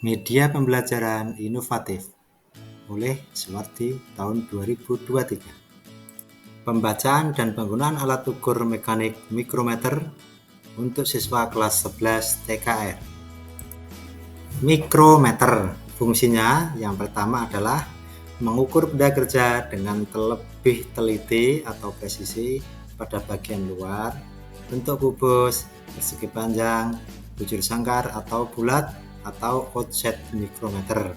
Media pembelajaran inovatif oleh Suwardi tahun 2023. Pembacaan dan penggunaan alat ukur mekanik mikrometer untuk siswa kelas 11 TKR. Mikrometer fungsinya yang pertama adalah mengukur benda kerja dengan lebih teliti atau presisi pada bagian luar, bentuk kubus, persegi panjang, bujur sangkar atau bulat atau offset mikrometer.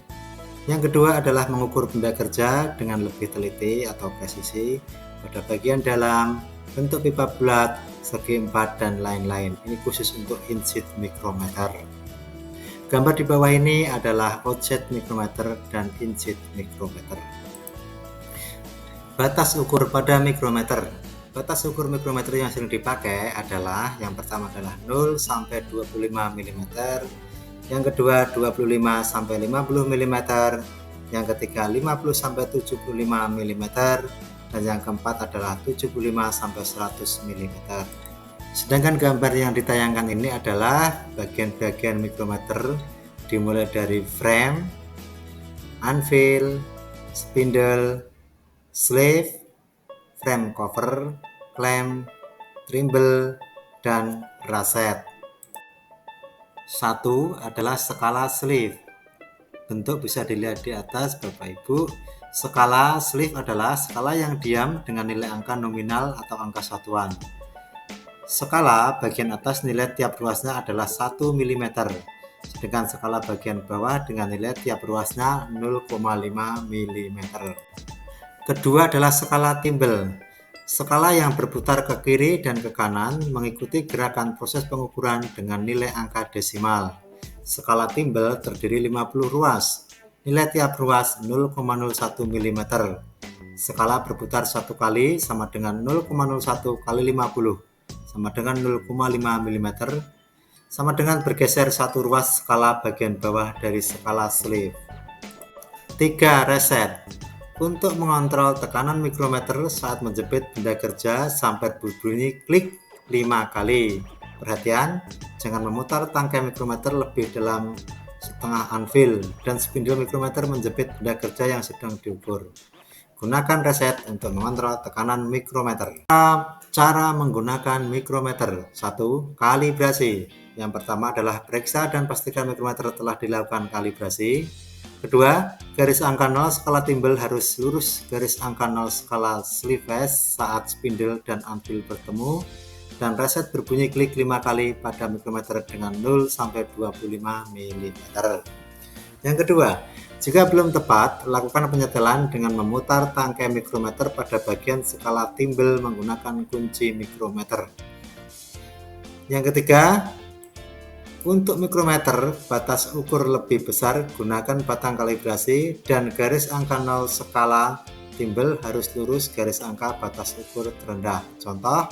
Yang kedua adalah mengukur benda kerja dengan lebih teliti atau presisi pada bagian dalam, bentuk pipa bulat, segi empat, dan lain-lain. Ini khusus untuk inch mikrometer. Gambar di bawah ini adalah offset mikrometer dan inch mikrometer. Batas ukur pada mikrometer. Batas ukur mikrometer yang sering dipakai adalah yang pertama adalah 0 sampai 25 mm, yang kedua 25 sampai 50 mm, yang ketiga 50 sampai 75 mm, dan yang keempat adalah 75 sampai 100 mm. Sedangkan gambar yang ditayangkan ini adalah bagian-bagian mikrometer dimulai dari frame, anvil, spindle, sleeve, frame cover, clamp, thimble, dan raset. 1 adalah skala sleeve. Bentuk bisa dilihat di atas Bapak Ibu. Skala sleeve adalah skala yang diam dengan nilai angka nominal atau angka satuan. Skala bagian atas nilai tiap ruasnya adalah 1 mm, sedangkan skala bagian bawah dengan nilai tiap ruasnya 0,5 mm. Kedua adalah skala thimble. Skala yang berputar ke kiri dan ke kanan mengikuti gerakan proses pengukuran dengan nilai angka desimal. Skala thimble terdiri 50 ruas. Nilai tiap ruas 0,01 mm. Skala berputar satu kali sama dengan 0,01 kali 50 sama dengan 0,5 mm, sama dengan bergeser satu ruas skala bagian bawah dari skala sleeve. 3. Reset. Untuk mengontrol tekanan mikrometer saat menjepit benda kerja sampai berbunyi klik 5 kali. Perhatian, jangan memutar tangkai mikrometer lebih dalam setengah anvil dan spindle mikrometer menjepit benda kerja yang sedang diukur. Gunakan reset untuk mengontrol tekanan mikrometer. Cara menggunakan mikrometer. 1. Kalibrasi. Yang pertama adalah periksa dan pastikan mikrometer telah dilakukan kalibrasi. Kedua, garis angka 0 skala thimble harus lurus garis angka 0 skala sleeve saat spindle dan anvil bertemu, dan reset berbunyi klik 5 kali pada mikrometer dengan 0 sampai 25 mm. Yang kedua, jika belum tepat, lakukan penyetelan dengan memutar tangkai mikrometer pada bagian skala thimble menggunakan kunci mikrometer. Yang ketiga, untuk mikrometer, batas ukur lebih besar, gunakan batang kalibrasi dan garis angka 0 skala thimble harus lurus garis angka batas ukur terendah. Contoh,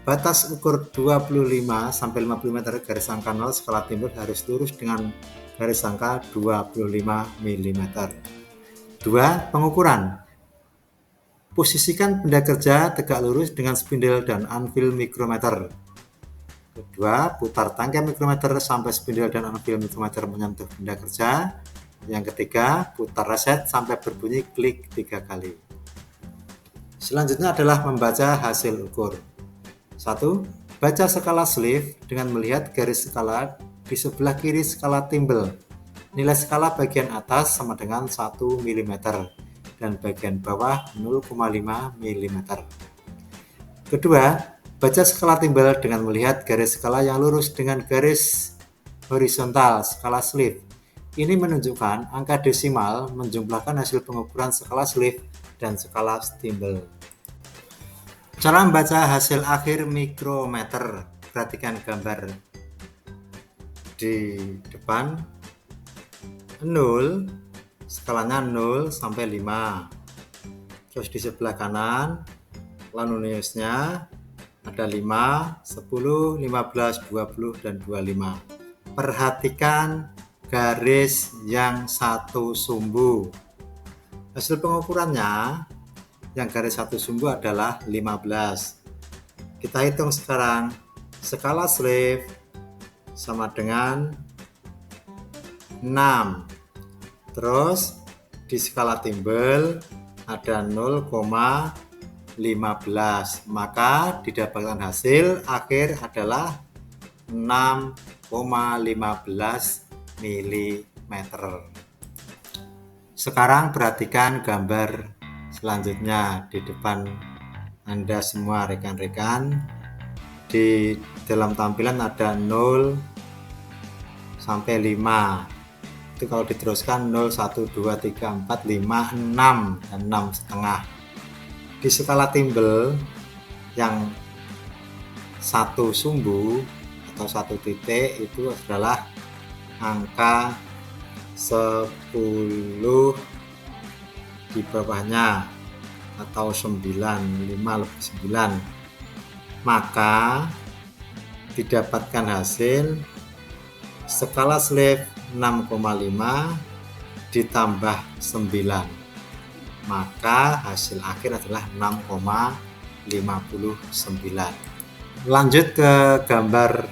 batas ukur 25 sampai 50 mm garis angka 0 skala thimble harus lurus dengan garis angka 25 mm. 2. Pengukuran. Posisikan benda kerja tegak lurus dengan spindle dan anvil mikrometer. Kedua, putar tangkai mikrometer sampai spindle dan anvil mikrometer menyentuh benda kerja. Yang ketiga, putar reset sampai berbunyi klik 3 kali. Selanjutnya adalah membaca hasil ukur. 1. Baca skala sleeve dengan melihat garis skala di sebelah kiri skala thimble. Nilai skala bagian atas sama dengan 1 mm dan bagian bawah 0,5 mm. Kedua, baca skala thimble dengan melihat garis skala yang lurus dengan garis horizontal skala sleeve. Ini menunjukkan angka desimal menjumlahkan hasil pengukuran skala sleeve dan skala thimble. Cara membaca hasil akhir mikrometer. Perhatikan gambar di depan. 0, skalanya 0 sampai 5. Terus di sebelah kanan, lanuniusnya ada 5, 10, 15, 20, dan 25. Perhatikan garis yang satu sumbu. Hasil pengukurannya, yang garis satu sumbu adalah 15. Kita hitung sekarang. Skala sleeve sama dengan 6. Terus di skala timbel ada 0,15, maka didapatkan hasil akhir adalah 6,15 mm. Sekarang perhatikan gambar selanjutnya di depan Anda semua rekan-rekan. Di dalam tampilan ada 0 sampai 5. Itu kalau diteruskan 0, 1, 2, 3, 4, 5, 6 dan 6,5. Di skala timbel yang satu sumbu atau satu titik itu adalah angka 10 di bawahnya atau 9, 5 lebih 9. Maka didapatkan hasil skala slave 6,5 ditambah 9, maka hasil akhir adalah 6,59. Lanjut ke gambar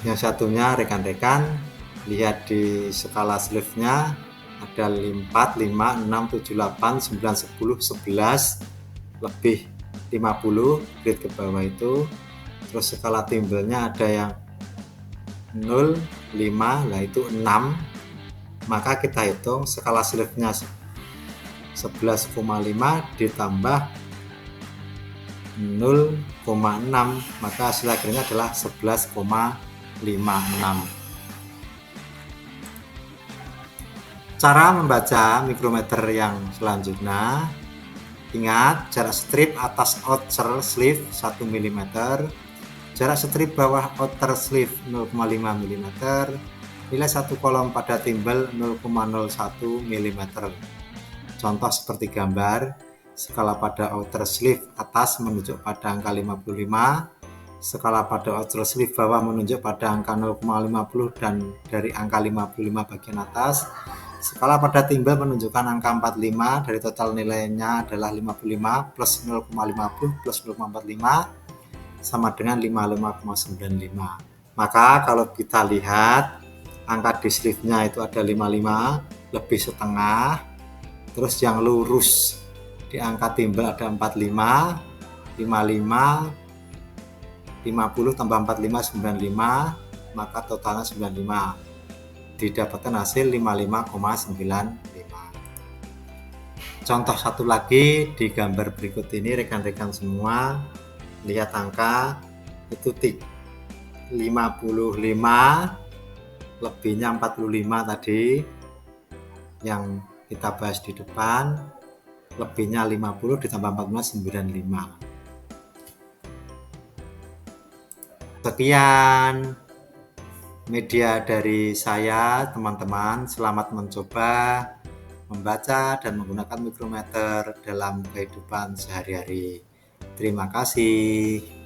yang satunya rekan-rekan, lihat di skala slave-nya ada 4, 5, 6, 7, 8, 9, 10, 11 lebih 50 grid ke bawah itu. Terus skala timbelnya ada yang 0, 5, lah itu 6. Maka kita hitung skala slave-nya 11,5 ditambah 0,6, maka hasil akhirnya adalah 11,56. Cara membaca mikrometer yang selanjutnya, ingat jarak strip atas outer sleeve 1 mm, jarak strip bawah outer sleeve 0,5 mm, nilai satu kolom pada timbel 0,01 mm. Contoh seperti gambar, skala pada outer sleeve atas menunjuk pada angka 55, skala pada outer sleeve bawah menunjuk pada angka 0,50 dan dari angka 55 bagian atas. Skala pada timbel menunjukkan angka 45, dari total nilainya adalah 55 plus 0,50 plus 0,45 sama dengan 55,95. Maka kalau kita lihat angka di sleeve-nya itu ada 55 lebih setengah, terus yang lurus di angka timbel ada 45, 55, 50 tambah 45, 95, maka totalnya 95. Didapatkan hasil 55,95. Contoh satu lagi di gambar berikut ini rekan-rekan semua, lihat angka itu 55 lebihnya 45 tadi yang kita bahas di depan, lebihnya 50 ditambah 14, 95. Sekian media dari saya, teman-teman. Selamat mencoba membaca dan menggunakan mikrometer dalam kehidupan sehari-hari. Terima kasih.